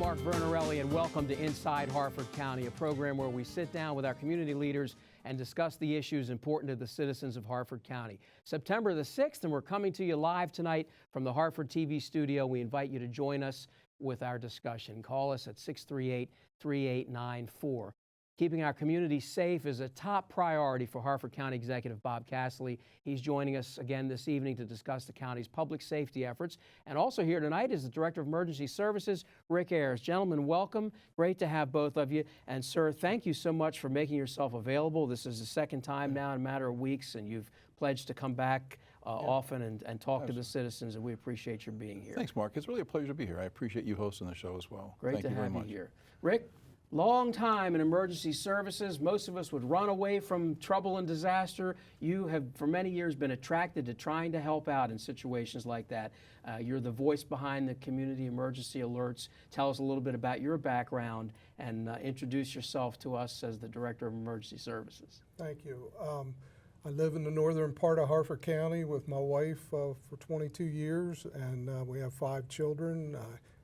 Mark Vernarelli, and welcome to Inside Harford County, a program where we sit down with our community leaders and discuss the issues important to the citizens of Harford County. September the 6th, and we're coming to you live tonight from the Harford TV studio. We invite you to join us with our discussion. Call us at 638-3894. Keeping our community safe is a top priority for Harford County Executive Bob Cassilly. He's joining us again this evening to discuss the county's public safety efforts. And also here tonight is the Director of Emergency Services, Rick Ayers. Gentlemen, welcome. Great to have both of you. And sir, thank you so much for making yourself available. This is the second time now in a matter of weeks, and you've pledged to come back often and talk to the citizens, and we appreciate your being here. Thanks, Mark. It's really a pleasure to be here. I appreciate you hosting the show as well. Great to have you here. Rick? Long time in emergency services. Most of us would run away from trouble and disaster. You have, for many years, been attracted to trying to help out in situations like that. You're the voice behind the community emergency alerts. Tell us a little bit about your background and introduce yourself to us as the Director of Emergency Services. Thank you. I live in the northern part of Harford County with my wife for 22 years, and we have 5 children.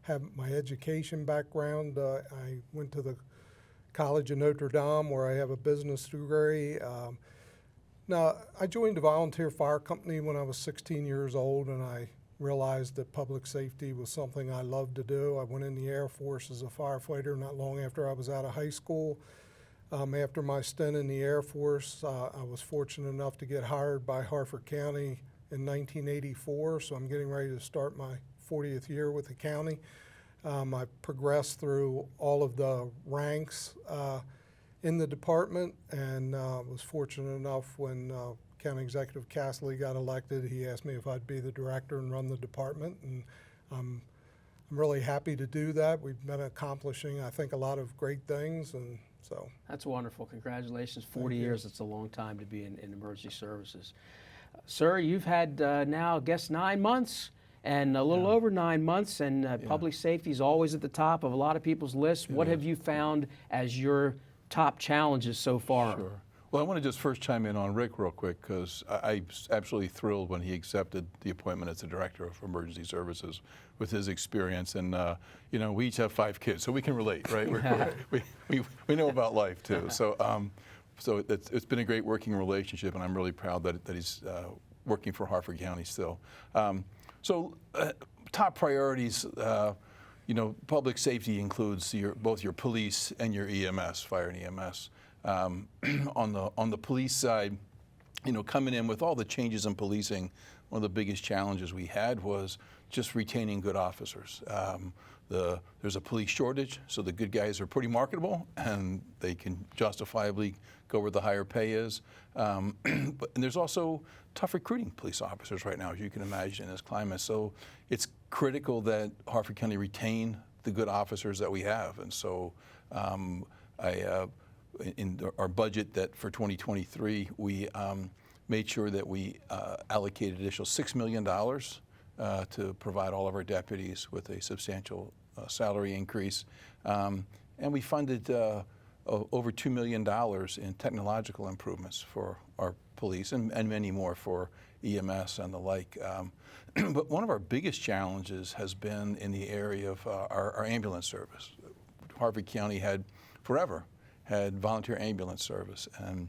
Have my education background. I went to the College of Notre Dame, where I have a business degree. Now, I joined the volunteer fire company when I was 16 years old, and I realized that public safety was something I loved to do. I went in the Air Force as a firefighter not long after I was out of high school. After my stint in the Air Force, I was fortunate enough to get hired by Harford County in 1984, so I'm getting ready to start my 40th year with the county. I progressed through all of the ranks in the department, and was fortunate enough when County Executive Cassilly got elected, he asked me if I'd be the director and run the department, and I'm really happy to do that. We've been accomplishing, I think, a lot of great things, and so. That's wonderful. Congratulations. 40 years, it's a long time to be in emergency services. Sir, you've had now, I guess, 9 months. And a little over 9 months, and public safety is always at the top of a lot of people's lists. What have you found as your top challenges so far? Sure. Well, I want to just first chime in on Rick real quick, because I was absolutely thrilled when he accepted the appointment as the Director of Emergency Services with his experience. And, you know, we each have 5 kids, so we can relate, right? we know about life, too. So, so it's been a great working relationship, and I'm really proud that he's working for Harford County still. So top priorities, you know, public safety includes both your police and your EMS, fire and EMS. On the police side, you know, coming in with all the changes in policing, one of the biggest challenges we had was just retaining good officers. There's a police shortage, so the good guys are pretty marketable, and they can justifiably go where the higher pay is. And there's also tough recruiting police officers right now, as you can imagine, in this climate. So it's critical that Harford County retain the good officers that we have. And so in our budget that for 2023, we made sure that we allocated additional $6 million to provide all of our deputies with a substantial salary increase. And we funded over $2 million in technological improvements for our police and many more for EMS and the like. But one of our biggest challenges has been in the area of our ambulance service. Harford County forever had volunteer ambulance service, and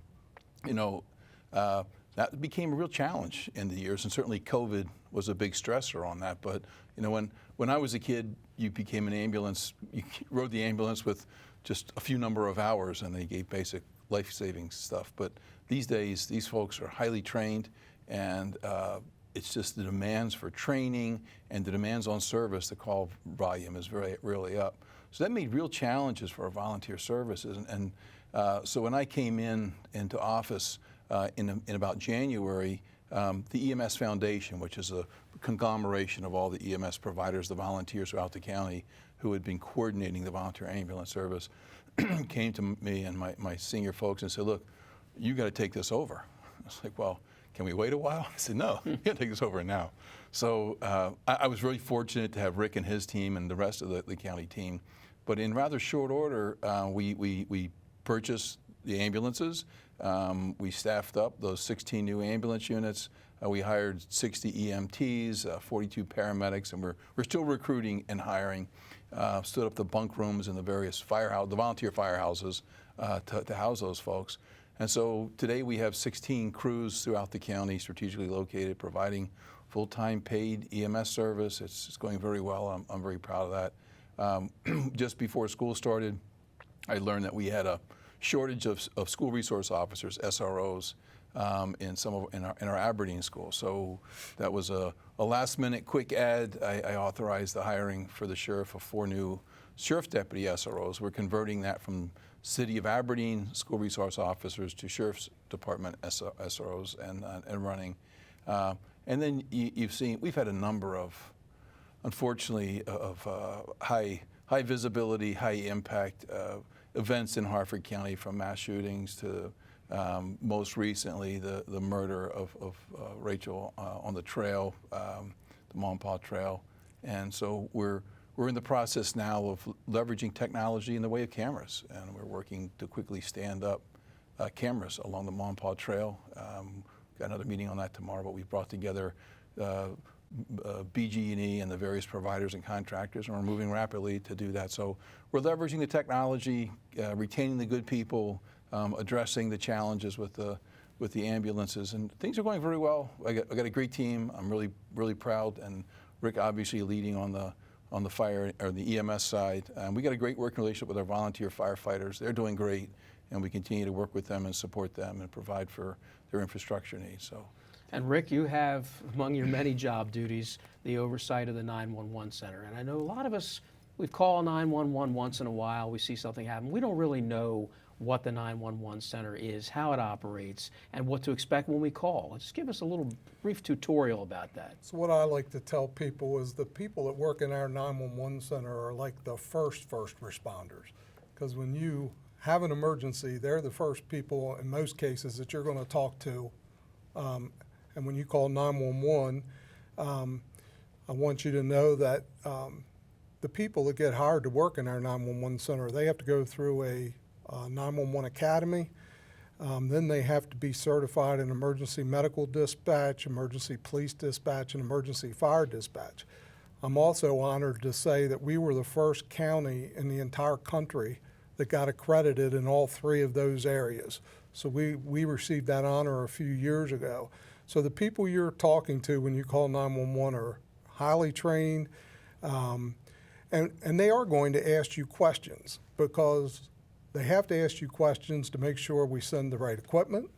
you know that became a real challenge in the years, and certainly COVID was a big stressor on that. But you know, when I was a kid, you became an ambulance, you rode the ambulance with just a few number of hours, and they gave basic life-saving stuff. But these days, these folks are highly trained, and it's just the demands for training and the demands on service, the call volume is really up. So that made real challenges for our volunteer services. And so when I came into office in about January, the EMS Foundation, which is a conglomeration of all the EMS providers, the volunteers throughout the county who had been coordinating the volunteer ambulance service, came to me and my senior folks and said, look, you got to take this over. I was like, well, can we wait a while? I said, no, you got to take this over now. So I was really fortunate to have Rick and his team and the rest of the county team. But in rather short order, we purchased the ambulances. We staffed up those 16 new ambulance units. We hired 60 EMTs, 42 paramedics, and we're still recruiting and hiring. stood up the bunk rooms in the various the volunteer firehouses to house those folks. And so today we have 16 crews throughout the county, strategically located, providing full-time paid EMS service. It's going very well. I'm very proud of that. Just before school started, I learned that we had a shortage of school resource officers, SROs, in our Aberdeen school. So that was a last-minute quick ad. I authorized the hiring for the sheriff of 4 new sheriff deputy SROs. We're converting that from City of Aberdeen school resource officers to Sheriff's Department SROs and running. And then you've seen we've had a number of, unfortunately, of high visibility, high impact events in Harford County, from mass shootings to most recently the murder of Rachel on the trail, the Mom Pa Trail. And so we're in the process now of leveraging technology in the way of cameras, and we're working to quickly stand up cameras along the Mom Pa Trail. Got another meeting on that tomorrow, but we've brought together BG&E and the various providers and contractors, and we're moving rapidly to do that. So we're leveraging the technology, retaining the good people, addressing the challenges with the ambulances, and things are going very well. I got a great team. I'm really proud, and Rick obviously leading on the fire or the EMS side. We got a great working relationship with our volunteer firefighters. They're doing great, and we continue to work with them and support them and provide for their infrastructure needs. So. And Rick, you have, among your many job duties, the oversight of the 911 center. And I know a lot of us, we call 911 once in a while, we see something happen. We don't really know what the 911 center is, how it operates, and what to expect when we call. Just give us a little brief tutorial about that. So what I like to tell people is the people that work in our 911 center are like the first responders. Because when you have an emergency, they're the first people in most cases that you're going to talk to. And when you call 911, I want you to know that the people that get hired to work in our 911 center, they have to go through a 911 academy. Then they have to be certified in emergency medical dispatch, emergency police dispatch, and emergency fire dispatch. I'm also honored to say that we were the first county in the entire country that got accredited in all 3 of those areas. So we received that honor a few years ago. So the people you're talking to when you call 911 are highly trained, and they are going to ask you questions, because they have to ask you questions to make sure we send the right equipment.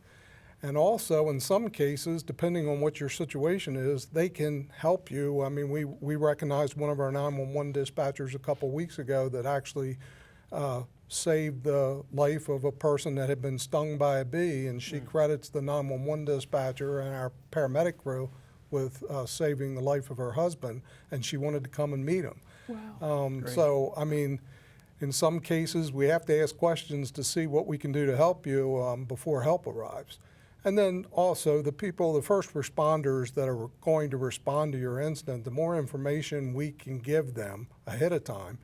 And also, in some cases, depending on what your situation is, they can help you. I mean, we recognized one of our 911 dispatchers a couple weeks ago that actually saved the life of a person that had been stung by a bee, and she credits the 911 dispatcher and our paramedic crew with saving the life of her husband, and she wanted to come and meet him. Wow. So, I mean, in some cases, we have to ask questions to see what we can do to help you before help arrives. And then also the people, the first responders that are going to respond to your incident, the more information we can give them ahead of time,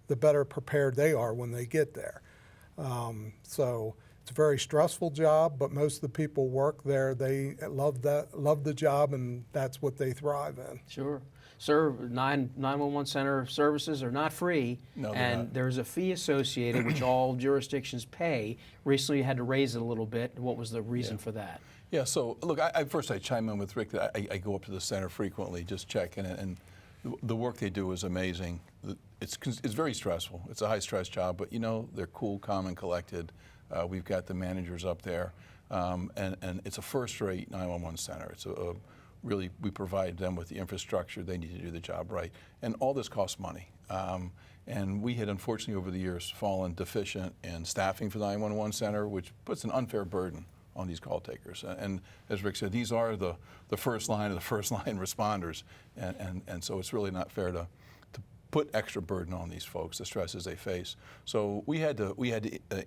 the better prepared they are when they get there. So it's a very stressful job, but most of the people work there. They love the job, and that's what they thrive in. Sure. Sir, 911 center services are not free, No, and there's a fee associated which all jurisdictions pay. Recently you had to raise it a little bit. What was the reason for that? Yeah, so look, first I chime in with Rick that I go up to the center frequently, just checking, and the work they do is amazing. It's very stressful. It's a high-stress job, but you know, they're cool, calm, and collected. We've got the managers up there, and it's a first-rate 911 center. It's really, we provide them with the infrastructure they need to do the job right. And all this costs money. And we had, unfortunately, over the years, fallen deficient in staffing for the 911 center, which puts an unfair burden on these call takers. And as Rick said, these are the first line of the first line responders. And so it's really not fair to put extra burden on these folks, the stresses they face. So we had to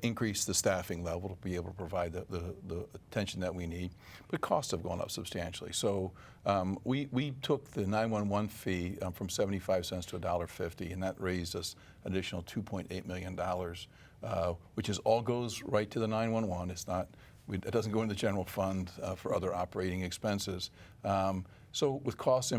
increase the staffing level to be able to provide the attention that we need. But costs have gone up substantially. So we took the 911 fee from 75 cents to $1.50, and that raised us an additional $2.8 million, which all goes right to the 911. It's not, it doesn't go into the general fund for other operating expenses. So with costs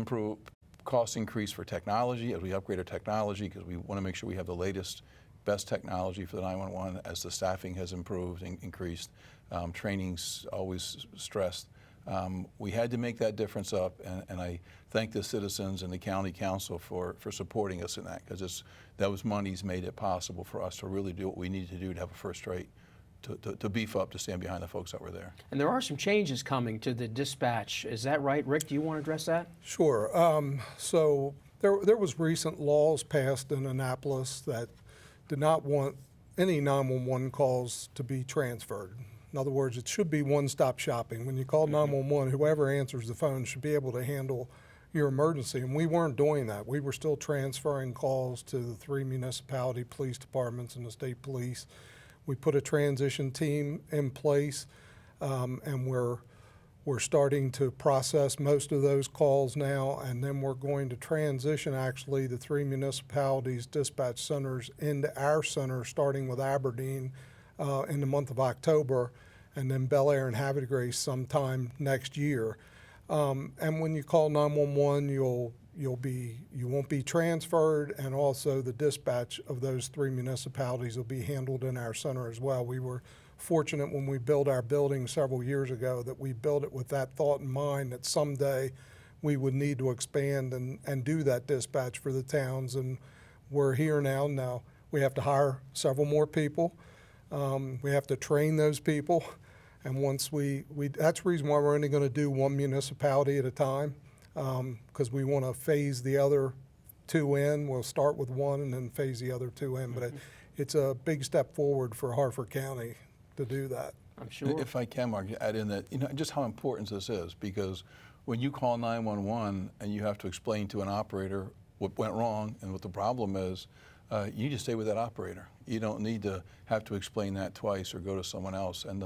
cost increase for technology as we upgrade our technology, because we want to make sure we have the latest, best technology for the 911 as the staffing has improved and increased. Training's always stressed. We had to make that difference up, and I thank the citizens and the county council for supporting us in that, because those monies made it possible for us to really do what we needed to do to have a first rate, to beef up, to stand behind the folks that were there. And there are some changes coming to the dispatch. Is that right? Rick, do you want to address that? Sure. So there was recent laws passed in Annapolis that did not want any 911 calls to be transferred. In other words, it should be one-stop shopping. When you call 911, whoever answers the phone should be able to handle your emergency. And we weren't doing that. We were still transferring calls to the 3 municipality police departments and the state police. We put a transition team in place, and we're starting to process most of those calls now, and then we're going to transition actually the 3 municipalities' dispatch centers into our center, starting with Aberdeen in the month of October, and then Bel Air and Havre de Grace sometime next year. And when you call 911, you won't be transferred, and also the dispatch of those 3 municipalities will be handled in our center as well. We were fortunate when we built our building several years ago that we built it with that thought in mind, that someday we would need to expand and do that dispatch for the towns, and we're here now. Now we have to hire several more people. We have to train those people, and once that's the reason why we're only going to do 1 municipality at a time, because we want to phase the other 2 in. We'll start with 1 and then phase the other 2 in, but it's a big step forward for Harford County to do that. I'm sure. If I can, Mark, add in that, just how important this is, because when you call 911 and you have to explain to an operator what went wrong and what the problem is, you need to stay with that operator. You don't need to have to explain that twice or go to someone else. And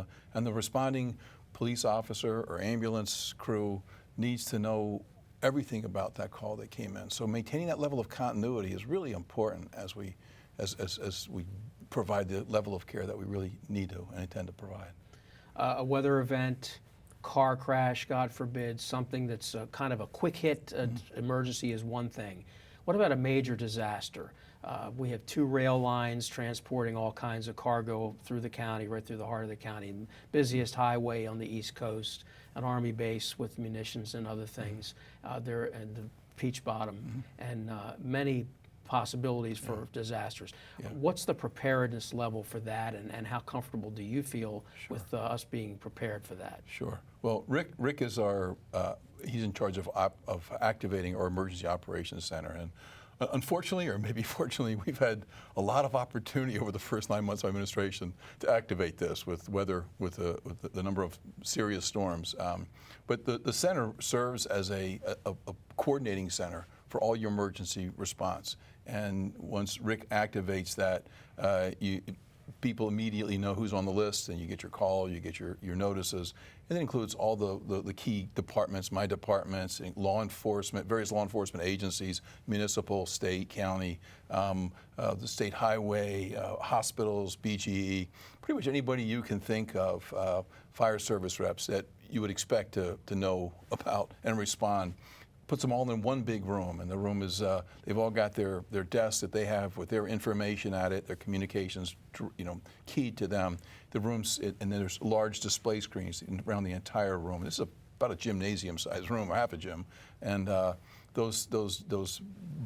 the responding police officer or ambulance crew needs to know everything about that call that came in. So maintaining that level of continuity is really important as we provide the level of care that we really need to and intend to provide. A weather event, car crash, God forbid, something that's kind of a quick hit emergency is one thing. What about a major disaster? We have 2 rail lines transporting all kinds of cargo through the county, right through the heart of the county, busiest highway on the East Coast, an Army base with munitions and other things there, and the Peach Bottom, and many possibilities for disasters. What's the preparedness level for that, and how comfortable do you feel with us being prepared for that? Sure. Well, Rick is he's in charge of activating our emergency operations center, and unfortunately, or maybe fortunately, we've had a lot of opportunity over the first 9 months of administration to activate this with weather, with the number of serious storms. But the center serves as a coordinating center for all your emergency response. And once Rick activates that, people immediately know who's on the list, and you get your call, you get your notices. And that includes all the key departments, my departments, law enforcement, various law enforcement agencies, municipal, state, county, the state highway, hospitals, BGE, pretty much anybody you can think of, fire service reps that you would expect to know about and respond. Puts them all in one big room, and the room is, they've all got their desks that they have with their information at it, their communications, key to them. The rooms, and then there's large display screens around the entire room. This is about a gymnasium-sized room, or half a gym, and those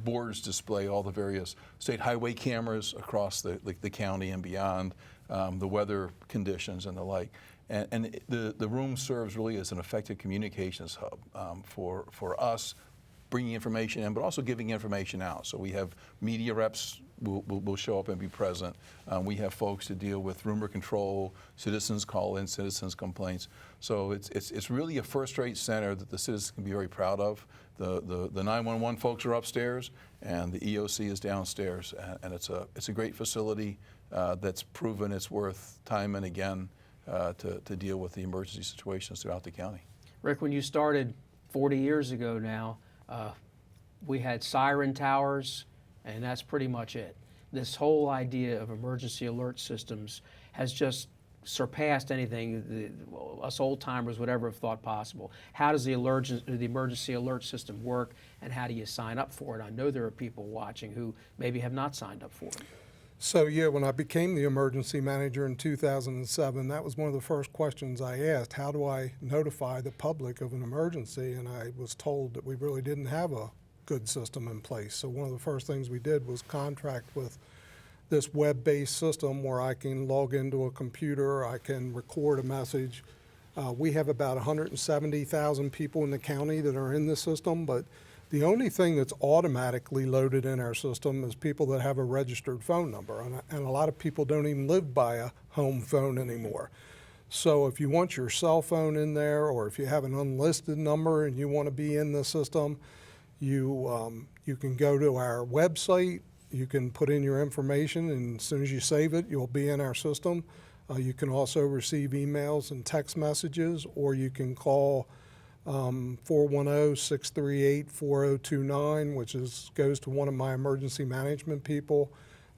boards display all the various state highway cameras across the county and beyond, the weather conditions and the like. And the room serves really as an effective communications hub for us, bringing information in, but also giving information out. So we have media reps will show up and be present. We have folks to deal with rumor control, citizens call in, citizens complaints. So it's really a first-rate center that the citizens can be very proud of. The 911 folks are upstairs, and the EOC is downstairs, and it's a great facility that's proven its worth time and again. To deal with the emergency situations throughout the county. Rick, when you started 40 years ago now, we had siren towers, and that's pretty much it. This whole idea of emergency alert systems has just surpassed anything us old timers would ever have thought possible. How does the emergency alert system work, and how do you sign up for it? I know there are people watching who maybe have not signed up for it. So yeah, when I became the emergency manager in 2007, that was one of the first questions I asked. How do I notify the public of an emergency? And I was told that we really didn't have a good system in place. So one of the first things we did was contract with this web-based system where I can log into a computer, I can record a message. We have about 170,000 people in the county that are in the system, but the only thing that's automatically loaded in our system is people that have a registered phone number, and a lot of people don't even live by a home phone anymore. So if you want your cell phone in there, or if you have an unlisted number and you want to be in the system, you can go to our website, you can put in your information, and as soon as you save it, you'll be in our system. You can also receive emails and text messages, or you can call 410-638-4029, which goes to one of my emergency management people.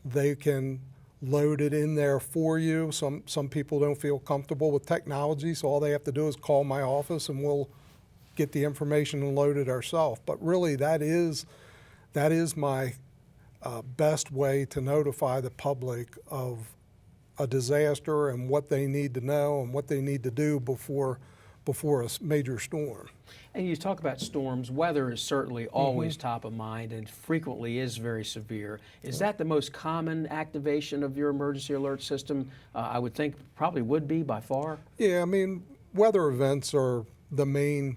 They can load it in there for you. Some people don't feel comfortable with technology, so all they have to do is call my office and we'll get the information and load it ourselves. But really, that is my best way to notify the public of a disaster and what they need to know and what they need to do before a major storm. And you talk about storms. Weather is certainly always top of mind and frequently is very severe. Is that the most common activation of your emergency alert system? I would think probably would be by far. Yeah, I mean, weather events are the main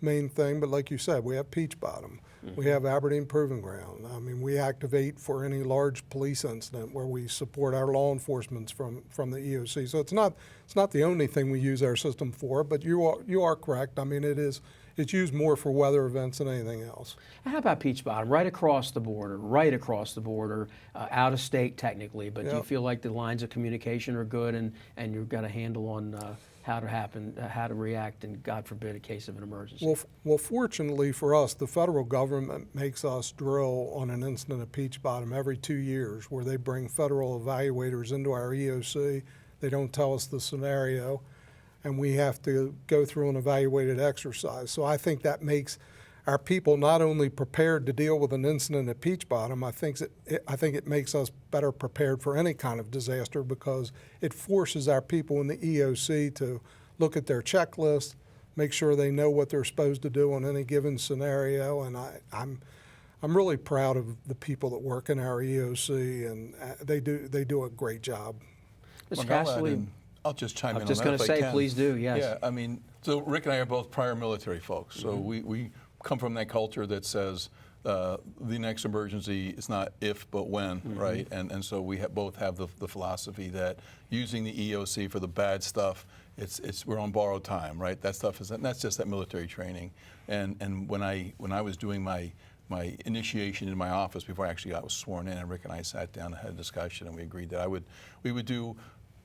thing, but like you said, we have Peach Bottom. We have Aberdeen Proving Ground. I mean, we activate for any large police incident where we support our law enforcement from the EOC. So it's not the only thing we use our system for, but you are correct. I mean, it's used more for weather events than anything else. And how about Peach Bottom? Right across the border, out of state technically, but do you feel like the lines of communication are good and you've got a handle on how to react in, God forbid, a case of an emergency? Well, fortunately for us, the federal government makes us drill on an incident at Peach Bottom every 2 years, where they bring federal evaluators into our EOC. They don't tell us the scenario, and we have to go through an evaluated exercise. So I think that makes our people not only prepared to deal with an incident at Peach Bottom, I think it makes us better prepared for any kind of disaster, because it forces our people in the EOC to look at their checklist, make sure they know what they're supposed to do in any given scenario. And I'm really proud of the people that work in our EOC, and they do a great job. Mr. Cassilly, I'll just chime in on that. I was just going to say, please do. Yes. Yeah, I mean, so Rick and I are both prior military folks, so we come from that culture that says the next emergency is not if but when, right? And so we both have the philosophy that using the EOC for the bad stuff, we're on borrowed time, right? That stuff that's just that military training. And when I was doing my initiation in my office before actually I was sworn in, and Rick and I sat down and had a discussion, and we agreed that I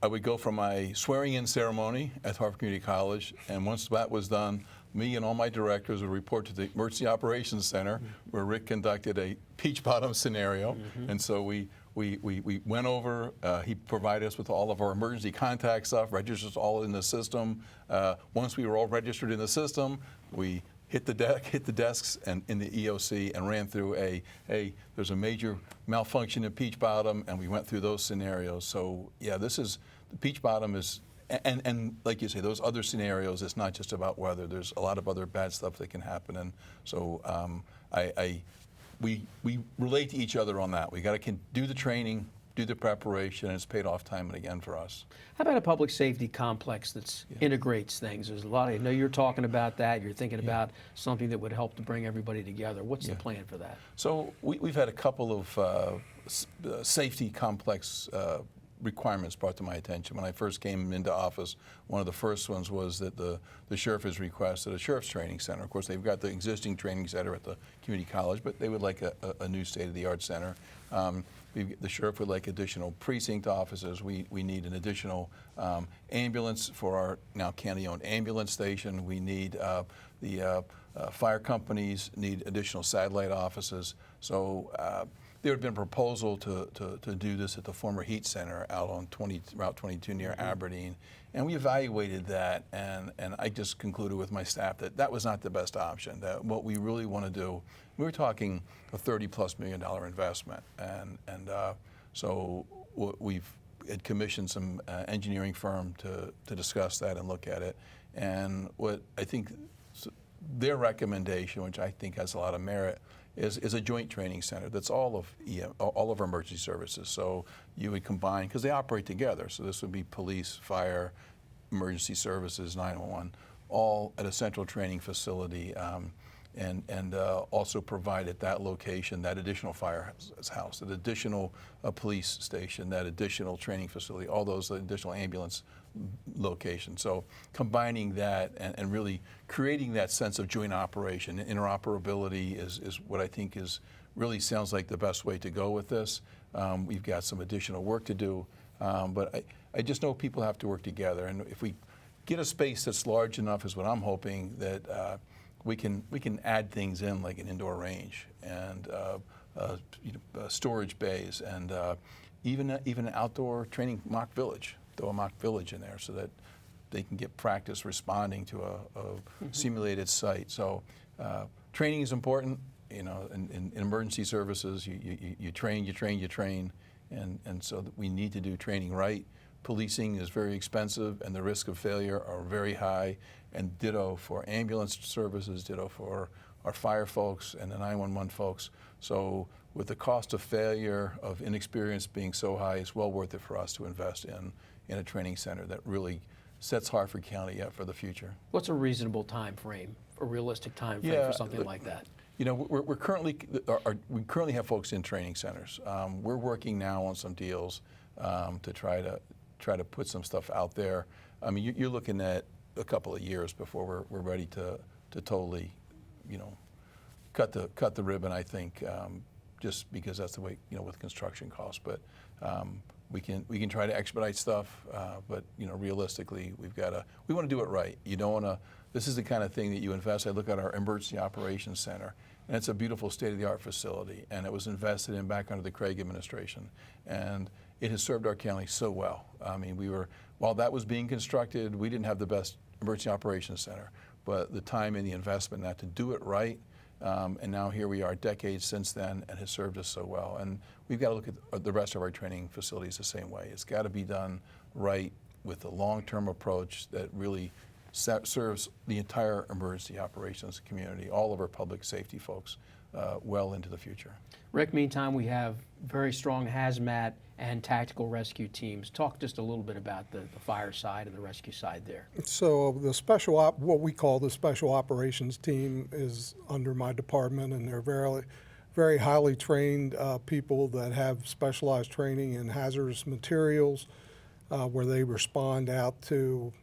would go from my swearing-in ceremony at Harford Community College, and once that was done, me and all my directors would report to the Emergency Operations Center, where Rick conducted a Peach Bottom scenario. And so we went over, he provided us with all of our emergency contact stuff, registers all in the system. Once we were all registered in the system, we hit the desks and in the EOC and ran through there's a major malfunction in Peach Bottom, and we went through those scenarios. So yeah, the Peach Bottom is, and like you say, those other scenarios, it's not just about weather. There's a lot of other bad stuff that can happen, and so we relate to each other on that. We got to do the training, do the preparation, and it's paid off time and again for us. How about a public safety complex that integrates things? There's a lot of, I know you're talking about that. You're thinking about something that would help to bring everybody together. What's the plan for that? So we've had a couple of safety complex requirements brought to my attention. When I first came into office, one of the first ones was that the sheriff has requested a sheriff's training center. Of course, they've got the existing training center at the community college, but they would like a new state-of-the-art center. The sheriff would like additional precinct offices. We need an additional ambulance for our now county-owned ambulance station. We need the fire companies need additional satellite offices. So there had been a proposal to do this at the former Heat Center out on Route 22 near Aberdeen, and we evaluated that, and I just concluded with my staff that that was not the best option. That what we really want to do, we were talking a $30+ million investment, and so we've had commissioned some engineering firm to discuss that and look at it, and what I think their recommendation, which I think has a lot of merit, is a joint training center that's all of our emergency services. So you would combine, because they operate together, so this would be police, fire, emergency services, 911, all at a central training facility, and also provide at that location that additional firehouse, that additional police station, that additional training facility, all those additional ambulance locations. So combining that and really creating that sense of joint operation, interoperability is what I think is really sounds like the best way to go with this. We've got some additional work to do, but I just know people have to work together, and if we get a space that's large enough is what I'm hoping, that we can add things in like an indoor range and storage bays and even an outdoor training mock village. Throw a mock village in there so that they can get practice responding to a simulated site. So training is important. You know, in emergency services, you train, and so we need to do training right. Policing is very expensive, and the risk of failure are very high, and ditto for ambulance services, ditto for our fire folks and the 911 folks. So with the cost of failure of inexperience being so high, it's well worth it for us to invest in a training center that really sets Harford County up for the future. What's a reasonable time frame, a realistic time frame for something like that? You know, we currently have folks in training centers. We're working now on some deals to try to put some stuff out there. I mean, you're looking at a couple of years before we're ready to totally, you know, cut the ribbon. I think just because that's the way, you know, with construction costs. But we can try to expedite stuff, but you know, realistically, we want to do it right. You don't want to. This is the kind of thing that you invest. I look at our emergency operations center, and it's a beautiful state-of-the-art facility, and it was invested in back under the Craig administration, and it has served our county so well. I mean, while that was being constructed, we didn't have the best emergency operations center, but the time and the investment in that to do it right, and now here we are decades since then, and has served us so well. And we've got to look at the rest of our training facilities the same way. It's got to be done right with a long-term approach that really serves the entire emergency operations community, all of our public safety folks, well into the future. Rick, meantime, we have very strong hazmat and tactical rescue teams. Talk just a little bit about the fire side and the rescue side there. So the what we call the special operations team is under my department, and they're very highly trained people that have specialized training in hazardous materials, where they respond out to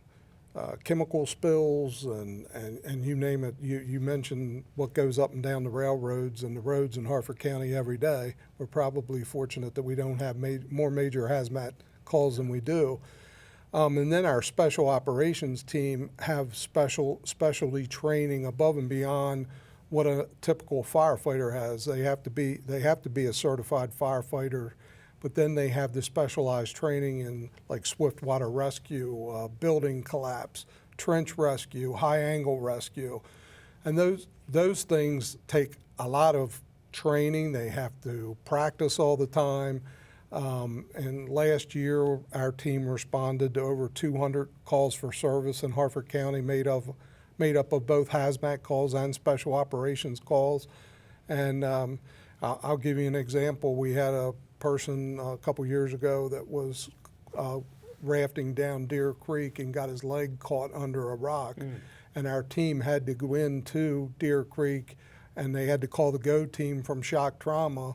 chemical spills and you name it. You mentioned what goes up and down the railroads and the roads in Harford County every day. We're probably fortunate that we don't have more major hazmat calls than we do. And then our special operations team have specialty training above and beyond what a typical firefighter has. They have to be a certified firefighter, but then they have the specialized training in like swift water rescue, building collapse, trench rescue, high angle rescue. And those things take a lot of training. They have to practice all the time. And last year, our team responded to over 200 calls for service in Harford County, made up of both hazmat calls and special operations calls. And I'll give you an example. We had a person a couple years ago that was rafting down Deer Creek and got his leg caught under a rock. And our team had to go into Deer Creek, and they had to call the GO team from shock trauma.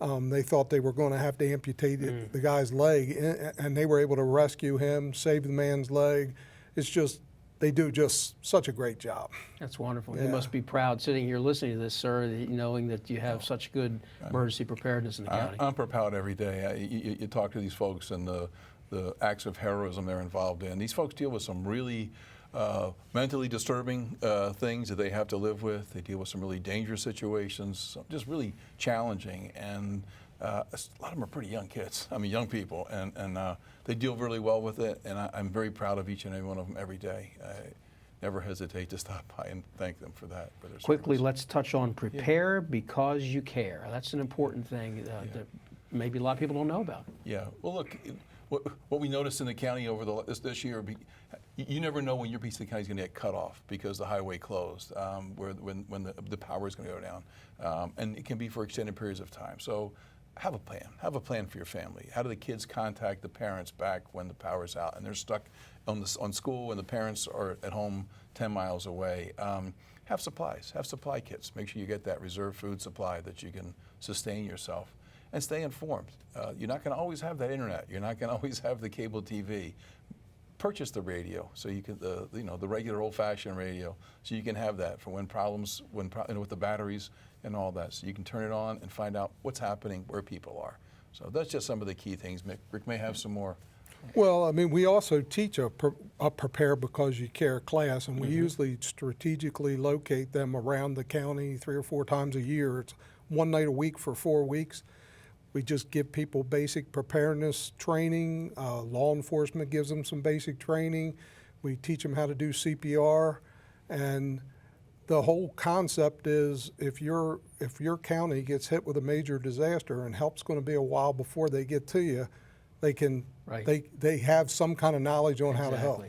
They thought they were going to have to amputate the guy's leg, and they were able to rescue him, save the man's leg. It's just, they do just such a great job. That's wonderful. Yeah. You must be proud sitting here listening to this, sir, knowing that you have such good emergency preparedness in the county. I'm proud every day. You talk to these folks and the acts of heroism they're involved in. These folks deal with some really mentally disturbing things that they have to live with. They deal with some really dangerous situations, just really challenging. And a lot of them are pretty young kids. I mean, young people, and they deal really well with it. And I'm very proud of each and every one of them every day. I never hesitate to stop by and thank them for that. For their Quickly, service. let's touch on prepare because you care. That's an important thing that maybe a lot of people don't know about. Yeah. Well, look, what we noticed in the county over this year, you never know when your piece of the county is going to get cut off because the highway closed, when the power is going to go down, and it can be for extended periods of time. So have a plan. Have a plan for your family. How do the kids contact the parents back when the power's out and they're stuck on school and the parents are at home 10 miles away? Have supplies. Have supply kits. Make sure you get that reserve food supply that you can sustain yourself. And stay informed. You're not going to always have that internet. You're not going to always have the cable TV. Purchase the radio so you can, the regular old-fashioned radio, so you can have that for when problems, with the batteries and all that. So you can turn it on and find out what's happening where people are. So that's just some of the key things. Rick may have some more. Well, I mean, we also teach a prepare because you care class, and we usually strategically locate them around the county 3 or 4 times a year. It's one night a week for 4 weeks. We just give people basic preparedness training. Law enforcement gives them some basic training. We teach them how to do CPR, and the whole concept is if your county gets hit with a major disaster and help's going to be a while before they get to you, they can they have some kind of knowledge on how to help.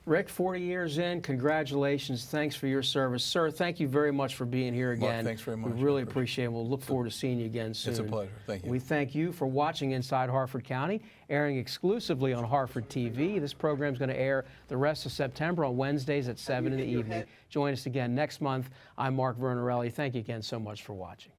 Rick, 40 years in, congratulations. Thanks for your service. Sir, thank you very much for being here again. Mark, thanks very much. We really appreciate it. We'll look forward to seeing you again soon. It's a pleasure. Thank you. We thank you for watching Inside Harford County, airing exclusively on Harford TV. This program is going to air the rest of September on Wednesdays at 7 in the evening. Join us again next month. I'm Mark Vernarelli. Thank you again so much for watching.